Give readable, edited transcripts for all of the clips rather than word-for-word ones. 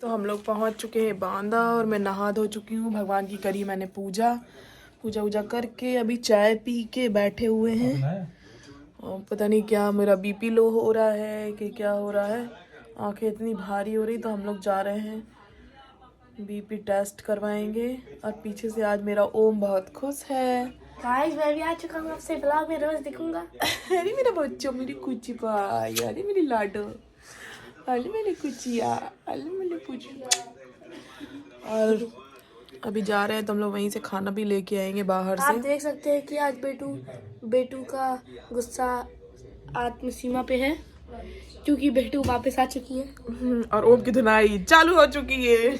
तो हम लोग पहुंच चुके हैं बांदा और मैं नहा धो चुकी हूँ। भगवान की करी मैंने पूजा वूजा करके अभी चाय पी के बैठे हुए हैं। और पता नहीं क्या मेरा बीपी लो हो रहा है कि क्या हो रहा है। आंखें इतनी भारी हो रही तो हम लोग जा रहे हैं बीपी टेस्ट करवाएंगे। और पीछे से आज मेरा ओम बहुत खुश है। गाइस मैं भी आ चुका हूँ, आपसे ब्लॉग में रोज दिखूंगा। अरे मेरा बच्चों, मेरी कुची पाई, अरे मेरी लाडो, अरे मेरी कुचिया, अरे मेरी कुची। और अभी जा रहे हैं तो हम लोग वहीं से खाना भी लेके आएंगे बाहर आप से। देख सकते हैं कि आज बेटू का गुस्सा आत्म सीमा पे है क्योंकि बेटू वापस आ चुकी है। और ओम की धुनाई चालू हो चुकी है।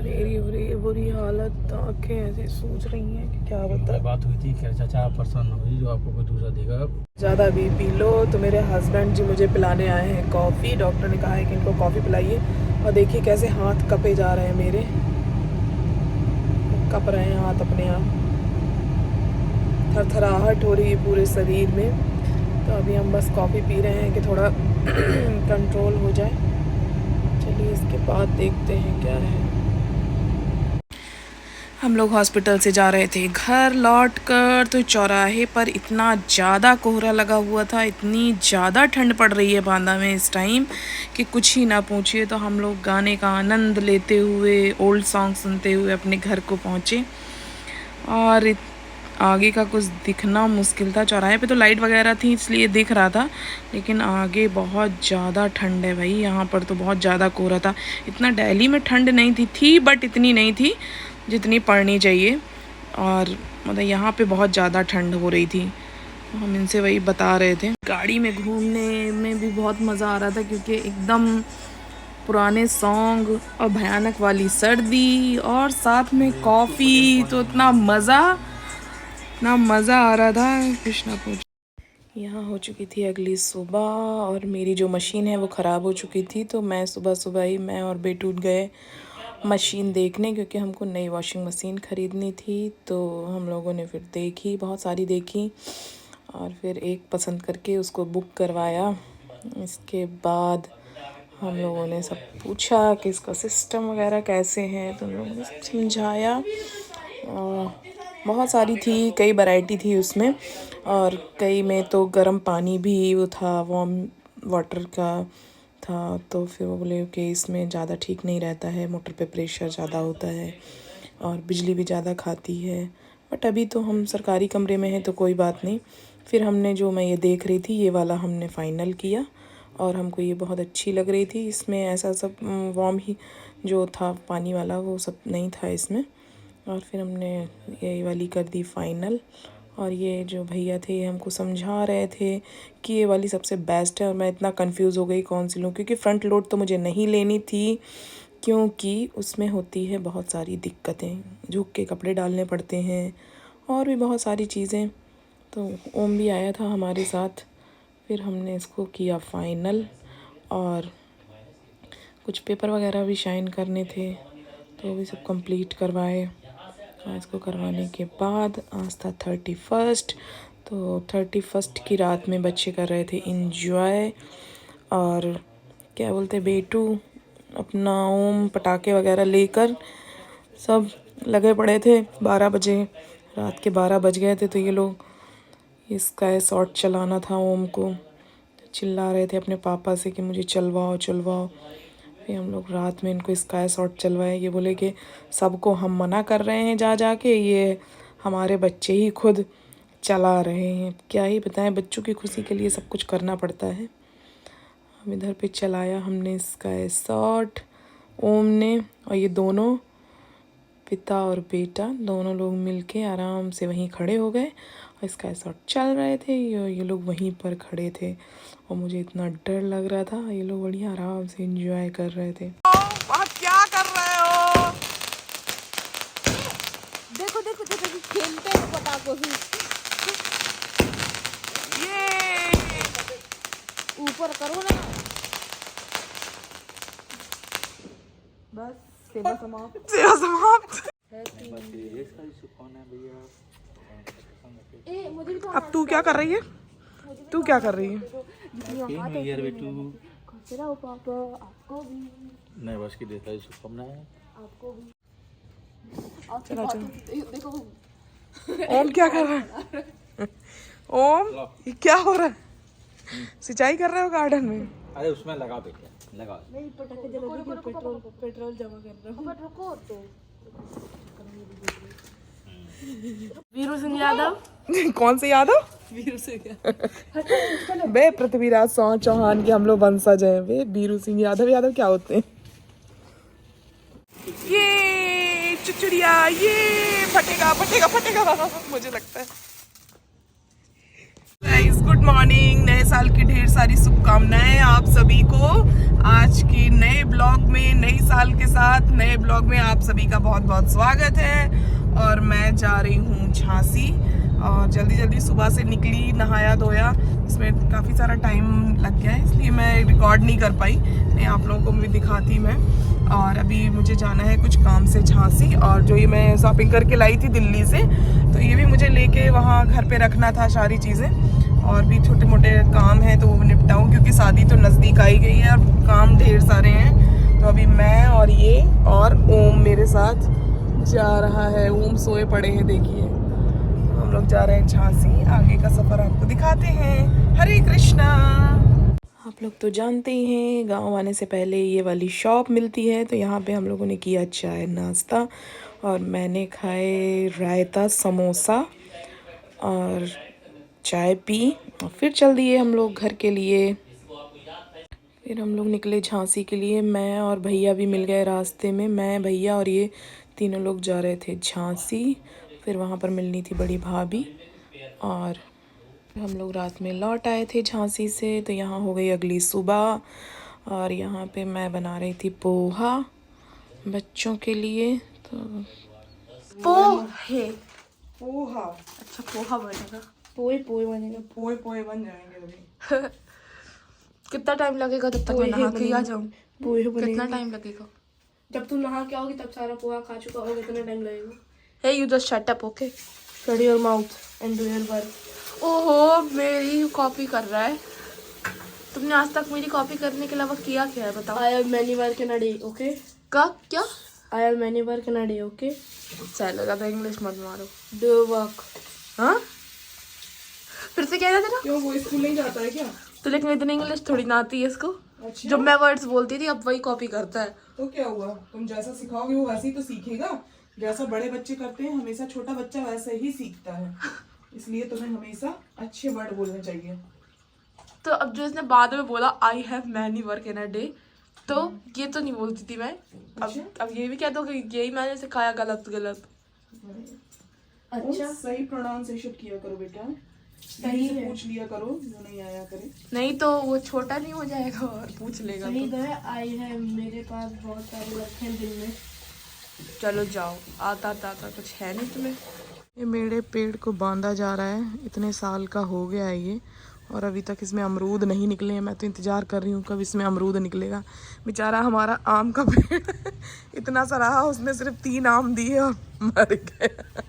ये मेरी बुरी हालत, आंखें ऐसे सूज रही हैं कि क्या बता। बात हुई थी खैर चाचा पर्सन हुई जो आपको कोई दूसरा देगा। ज़्यादा भी पी लो तो मेरे हस्बैंड जी मुझे पिलाने आए हैं कॉफ़ी। डॉक्टर ने कहा है कि इनको कॉफ़ी पिलाइए। और देखिए कैसे हाथ कपे जा रहे हैं मेरे, कप रहे हैं हाथ अपने आप, थरथराहट हो रही है पूरे शरीर में। तो अभी हम बस कॉफ़ी पी रहे हैं कि थोड़ा कंट्रोल हो जाए। चलिए इसके बाद देखते हैं क्या है। हम लोग हॉस्पिटल से जा रहे थे घर लौट कर, तो चौराहे पर इतना ज़्यादा कोहरा लगा हुआ था, इतनी ज़्यादा ठंड पड़ रही है बांदा में इस टाइम कि कुछ ही ना पूछिए। तो हम लोग गाने का आनंद लेते हुए, ओल्ड सॉन्ग सुनते हुए अपने घर को पहुँचे। और आगे का कुछ दिखना मुश्किल था। चौराहे पे तो लाइट वगैरह थी इसलिए दिख रहा था, लेकिन आगे बहुत ज़्यादा ठंड है भाई। यहाँ पर तो बहुत ज़्यादा कोहरा था। इतना दिल्ली में ठंड नहीं थी बट इतनी नहीं थी जितनी पड़नी चाहिए। और मतलब यहाँ पे बहुत ज़्यादा ठंड हो रही थी। तो हम इनसे वही बता रहे थे। गाड़ी में घूमने में भी बहुत मज़ा आ रहा था क्योंकि एकदम पुराने सॉन्ग और भयानक वाली सर्दी और साथ में कॉफ़ी, तो इतना मज़ा आ रहा था कुछ ना पूछ। यहाँ हो चुकी थी अगली सुबह और मेरी जो मशीन है वो ख़राब हो चुकी थी। तो मैं सुबह ही मैं और बेटू गए मशीन देखने क्योंकि हमको नई वॉशिंग मशीन ख़रीदनी थी। तो हम लोगों ने फिर देखी, बहुत सारी देखी और फिर एक पसंद करके उसको बुक करवाया। इसके बाद हम लोगों ने सब पूछा कि इसका सिस्टम वगैरह कैसे हैं, तो हम लोगों ने सब समझाया। और बहुत सारी थी, कई वैरायटी थी उसमें, और कई में तो गर्म पानी भी वो था, वार्म वाटर का था। तो फिर वो बोले कि इसमें ज़्यादा ठीक नहीं रहता है, मोटर पे प्रेशर ज़्यादा होता है और बिजली भी ज़्यादा खाती है। बट अभी तो हम सरकारी कमरे में हैं तो कोई बात नहीं। फिर हमने जो मैं ये देख रही थी ये वाला हमने फ़ाइनल किया और हमको ये बहुत अच्छी लग रही थी। इसमें ऐसा सब वार्म ही जो था पानी वाला वो सब नहीं था इसमें। और फिर हमने ये वाली कर दी फ़ाइनल। और ये जो भैया थे ये हमको समझा रहे थे कि ये वाली सबसे बेस्ट है। और मैं इतना कंफ्यूज हो गई कौन सी लूँ, क्योंकि फ्रंट लोड तो मुझे नहीं लेनी थी क्योंकि उसमें होती है बहुत सारी दिक्कतें, झुक के कपड़े डालने पड़ते हैं और भी बहुत सारी चीज़ें। तो ओम भी आया था हमारे साथ। फिर हमने इसको किया फ़ाइनल और कुछ पेपर वगैरह भी शाइन करने थे तो वो भी सब कंप्लीट करवाए। और इसको करवाने के बाद आज था 31। तो 31 की रात में बच्चे कर रहे थे इंजॉय। और क्या बोलते बेटू अपना ओम पटाखे वगैरह लेकर सब लगे पड़े थे। 12 बजे, रात के 12 बज गए थे। तो ये लोग स्काई शॉट चलाना था ओम को, चिल्ला रहे थे अपने पापा से कि मुझे चलवाओ। फिर हम लोग रात में इनको स्काई शॉट चलवाए। ये बोले कि सबको हम मना कर रहे हैं जा के, ये हमारे बच्चे ही खुद चला रहे हैं। क्या ही बताएं, बच्चों की खुशी के लिए सब कुछ करना पड़ता है। हम इधर पे चलाया हमने स्काई शॉट ओम ने, और ये दोनों पिता और बेटा दोनों लोग मिलके आराम से वहीं खड़े हो गए और स्काई शॉट चल रहे थे। ये लोग वहीं पर खड़े थे और मुझे इतना डर लग रहा था। ये लोग बढ़िया आराम से एंजॉय कर रहे थे। वहाँ क्या कर रहे हो? देखो खेलते हैं पटाखों से, ये ऊपर करो ना। बस सेवा समाप्त। मुझे भी तो अब तू क्या कर रही है? तू क्या कर रही है? यार बेटू पापा आपको भी, नए वर्ष की देता है शुभकामनाएं। आपको भी। चला चलो। देखो ओम क्या कर रहा है? ओम ये क्या हो रहा है? सिंचाई कर रहे हो गार्डन में? अरे उसमें लगा बेटे लगा। नहीं पटाखे जला के पेट्रोल जमा कर रहा हूँ। रुको तो वीरू सिंह यादव। कौन से यादव? वीरू सिंह यादव। बे पृथ्वीराज चौहान के हम लोग वंशज हैं। वे बीरू सिंह यादव यादव क्या होते हैं? ये चुचुड़िया ये फटेगा फटेगा फटेगा मुझे लगता है। गाइस गुड मॉर्निंग, नए साल की ढेर सारी शुभकामनाएं आप सभी को। आज के नए ब्लॉग में, नई साल के साथ नए ब्लॉग में आप सभी का बहुत बहुत स्वागत है। और मैं जा रही हूँ झांसी और जल्दी जल्दी सुबह से निकली, नहाया धोया, इसमें काफ़ी सारा टाइम लग गया है इसलिए मैं रिकॉर्ड नहीं कर पाई, नहीं आप लोगों को भी दिखाती मैं। और अभी मुझे जाना है कुछ काम से झांसी, और जो ये मैं शॉपिंग करके लाई थी दिल्ली से, तो ये भी मुझे लेके वहाँ घर पे रखना था सारी चीज़ें, और भी छोटे मोटे काम हैं तो वो निपटाऊँ क्योंकि शादी तो नज़दीक आई गई है और काम ढेर सारे हैं। तो अभी मैं और ये और ओम मेरे साथ जा रहा है। ओम सोए पड़े हैं, देखिए हम लोग जा रहे हैं झांसी। आगे का सफ़र आपको दिखाते हैं। हरे कृष्णा। आप लोग तो जानते ही हैं गांव आने से पहले ये वाली शॉप मिलती है, तो यहाँ पे हम लोगों ने किया चाय नाश्ता और मैंने खाए रायता समोसा और चाय पी और फिर चल दिए हम लोग घर के लिए। फिर हम लोग निकले झांसी के लिए। मैं और भैया भी मिल गए रास्ते में। मैं, भैया और ये तीनों लोग जा रहे थे झांसी। फिर वहाँ पर मिलनी थी बड़ी भाभी और हम लोग रात में लौट आए थे झांसी से। तो यहाँ हो गई अगली सुबह और यहाँ पे मैं बना रही थी पोहा बच्चों के लिए। तो पोहे। पोहा, अच्छा पोहा बनेगा, पोए पोए बनेगा। पोए पोए बन जाएंगे अभी। कितना टाइम लगेगा तब तक मैं नहा के आ जाऊँ? पोहे बनेंगे। कितना टाइम लगेगा? जब तुम नहा के आओगी तब सारा पोहा खा चुका होगा, कितना टाइम लगेगा? Hey, you just shut up, okay? Shut your mouth and do your work. ओहो, मेरी कॉपी कर रहा है। तुमने आज तक मेरी कॉपी करने के अलावा किया क्या है बताओ? I have many work in a day, okay? क्या? I have many work in a day, okay? चलो ज़्यादा इंग्लिश मत मारो। Do work. हाँ? फिर से क्या था तेरा? क्यों, वो स्कूल नहीं जाता है क्या? तो लेकिन इतनी इंग्लिश थोड़ी ना आती है इसको। अच्छा? जब मैं वर्ड्स बोलती थी अब वही कॉपी करता है। तो क्या हुआ, तुम जैसा सिखाओगे वो वैसे ही तो सीखेगा। जैसा बड़े बच्चे करते हैं हमेशा छोटा बच्चा वैसे ही सीखता है, इसलिए तुम्हें हमेशा अच्छे वर्ड बोलने चाहिए। तो अब जो इसने बाद में बोला I have many work in a day, तो ये तो नहीं बोलती थी मैं। अब ये भी कह दो कि यही मैंने सिखाया गलत। अच्छा, सही प्रोनाउंसिएशन किया करो बेटा, सही से पूछ लिया करो जो नहीं आया करे। नहीं तो वो छोटा नहीं हो जाएगा और पूछ लेगा। सही तो है, आई है मेरे पास बहुत सारे रखे हैं दिन में। चलो जाओ, आता कुछ है नहीं तुम्हें। ये मेरे पेड़ को बांधा जा रहा है, इतने साल का हो गया है ये और अभी तक इसमें अमरूद नहीं निकले हैं। मैं तो इंतज़ार कर रही हूँ कब इसमें अमरूद निकलेगा। बेचारा हमारा आम का पेड़ इतना सा रहा, उसने सिर्फ 3 आम दिए और मर गया,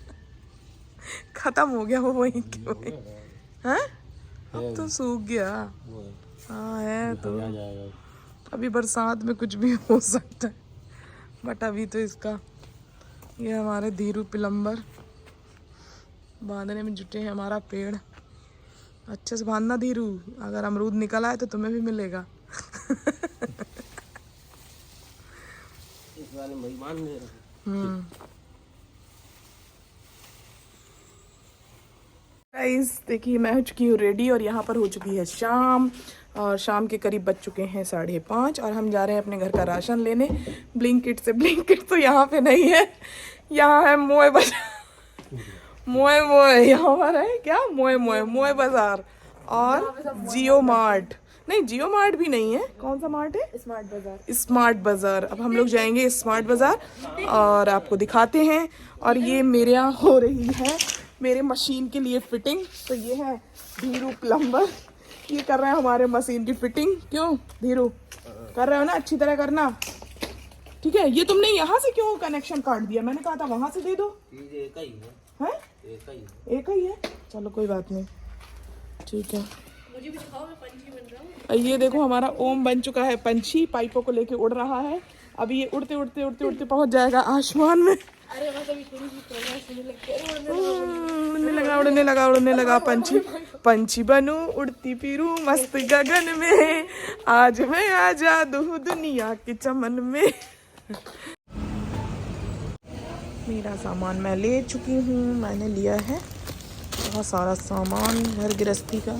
ख़त्म हो गया वो वहीं के वहीं। हैं? अब तो सूख गया। हाँ है तो अभी बरसात में कुछ भी हो सकता है, बट अभी तो इसका ये हमारे धीरू पिलम्बर बांधने में जुटे हैं हमारा पेड़। अच्छे से बांधना धीरू, अगर अमरूद निकल आए तो तुम्हें भी मिलेगा। गाइस देखिए मैं हो चुकी हूँ रेडी और यहाँ पर हो चुकी है शाम, और शाम के करीब बज चुके हैं 5:30 और हम जा रहे हैं अपने घर का राशन लेने ब्लिंकिट से। ब्लिंकिट तो यहाँ पे नहीं है, यहाँ है मोए बाजार। मोए यहाँ पर है क्या, मोए बाजार और जियो मार्ट। नहीं जियो मार्ट भी नहीं है, कौन सा मार्ट है? स्मार्ट बाजार। अब हम लोग जाएंगे स्मार्ट बाजार और आपको दिखाते हैं। और ये मेरे यहाँ हो रही है मेरे मशीन के लिए फिटिंग। तो ये है धीरू प्लम्बर, ये कर रहे हैं हमारे मशीन की फिटिंग। क्यों धीरू, कर रहे हो ना, अच्छी तरह करना, ठीक है? ये तुमने यहाँ से क्यों कनेक्शन काट दिया? मैंने कहा था वहां से दे दो। एक ही है? एक ही है, चलो कोई बात नहीं, ठीक है। मुझे भी दिखाओ, मैं पंछी बन रहा हूँ। ये देखो हमारा ओम बन चुका है पंछी, पाइपों को लेके उड़ रहा है। अभी ये उड़ते उड़ते उड़ते उड़ते पहुंच जाएगा आसमान में। अरे वहाँ कभी थोड़ी सी प्रोग्रेस होने लगती है। उड़ने लगा पंछी। पंछी बनूं उड़ती फिरूं मस्त गगन में, आज मैं आजाद हूँ दुनिया के चमन में। मेरा सामान मैं ले चुकी हूँ, मैंने लिया है बहुत सारा सामान घर गृहस्थी का।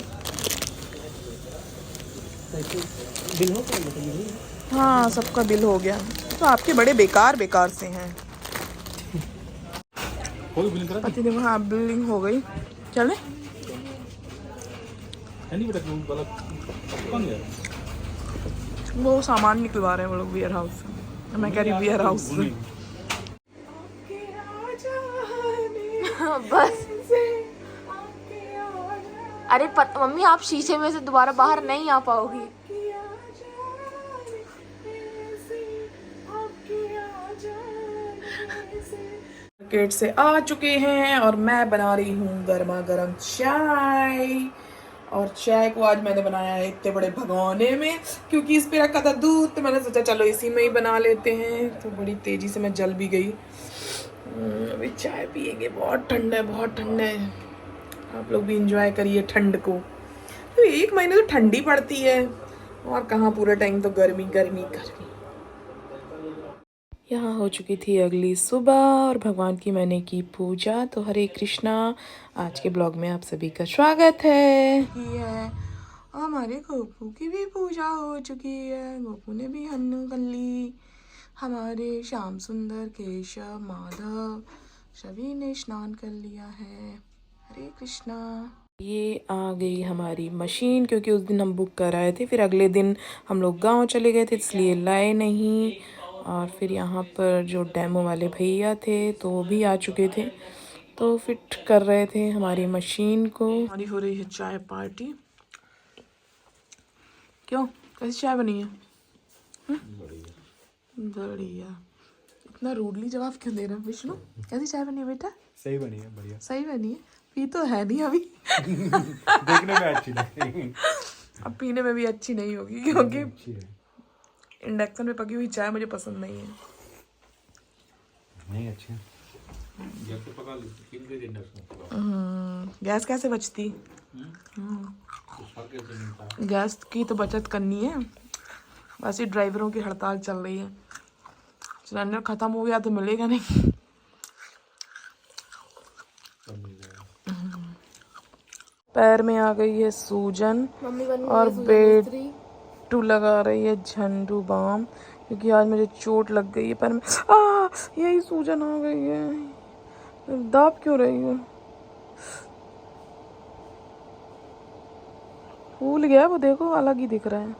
बिल हो गया? हाँ सबका बिल हो गया। तो आपके बड़े बेकार बेकार से हैं। कोई बिल करा? पति देखो, हाँ बिलिंग हो गई। चले नहीं बेटा, वाला कौन है? वो सामान निकलवा रहे हैं वो लोग वेयर हाउस से। मैं कह रही वेयर हाउस से। बस। अरे मम्मी आप शीशे में से दोबारा बाहर नहीं आ पाओगी। मार्केट से आ चुके हैं और मैं बना रही हूँ गर्मा गर्म चाय। और चाय को आज मैंने बनाया है इतने बड़े भगोने में, क्योंकि इस पे रखा था दूध तो मैंने सोचा चलो इसी में ही बना लेते हैं। तो बड़ी तेजी से मैं जल भी गई। अभी चाय पियेंगे। बहुत ठंडा है, बहुत ठंडा है। आप लोग भी इंजॉय करिए ठंड को। तो 1 महीने तो ठंडी पड़ती है और कहाँ पूरा टाइम तो गर्मी गर्मी गर्मी। यहाँ हो चुकी थी अगली सुबह और भगवान की मैंने की पूजा। तो हरे कृष्णा, आज के ब्लॉग में आप सभी का स्वागत है। हमारे गोपू की भी पूजा हो चुकी है, गोपू ने भी हन्नू कर ली। हमारे श्याम सुंदर, केशव, माधव सभी ने स्नान कर लिया है। हरे कृष्णा। ये आ गई हमारी मशीन, क्योंकि उस दिन हम बुक कराए थे, फिर अगले दिन हम लोग गांव चले गए थे इसलिए लाए नहीं। और फिर यहाँ पर जो डेमो वाले भैया थे तो वो भी आ चुके थे, तो फिट कर रहे थे हमारी मशीन को। हमारी हो रही है चाय पार्टी। क्यों, कैसी चाय बनी है? बढ़िया। इतना रूडली जवाब क्यों दे रहा है विष्णु? कैसी चाय बनी है बेटा? सही बनी है, बढ़िया। सही बनी है। पी तो है नहीं अभी। देखने में अच्छी नहीं। अब पीने में भी अच्छी नहीं होगी, क्योंकि इंडक्शन पे पकी हुई चाय मुझे पसंद नहीं है। नहीं अच्छी है। गैस कैसे बचती? गैस की तो बचत करनी है। वैसे ड्राइवरों की हड़ताल चल रही है, सिलेंडर खत्म हो गया तो मिलेगा नहीं। पैर में आ गई है सूजन और बेटू लगा रही है झंडू बाम, क्योंकि आज मुझे चोट लग गई है पैर में। यही सूजन आ गई है। दाब क्यों रही है? फूल गया वो, देखो अलग ही दिख रहा है।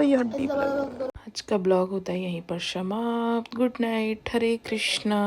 ये हड्डी पर। आज का ब्लॉग होता है यहीं पर समाप्त। Good night. हरे कृष्णा।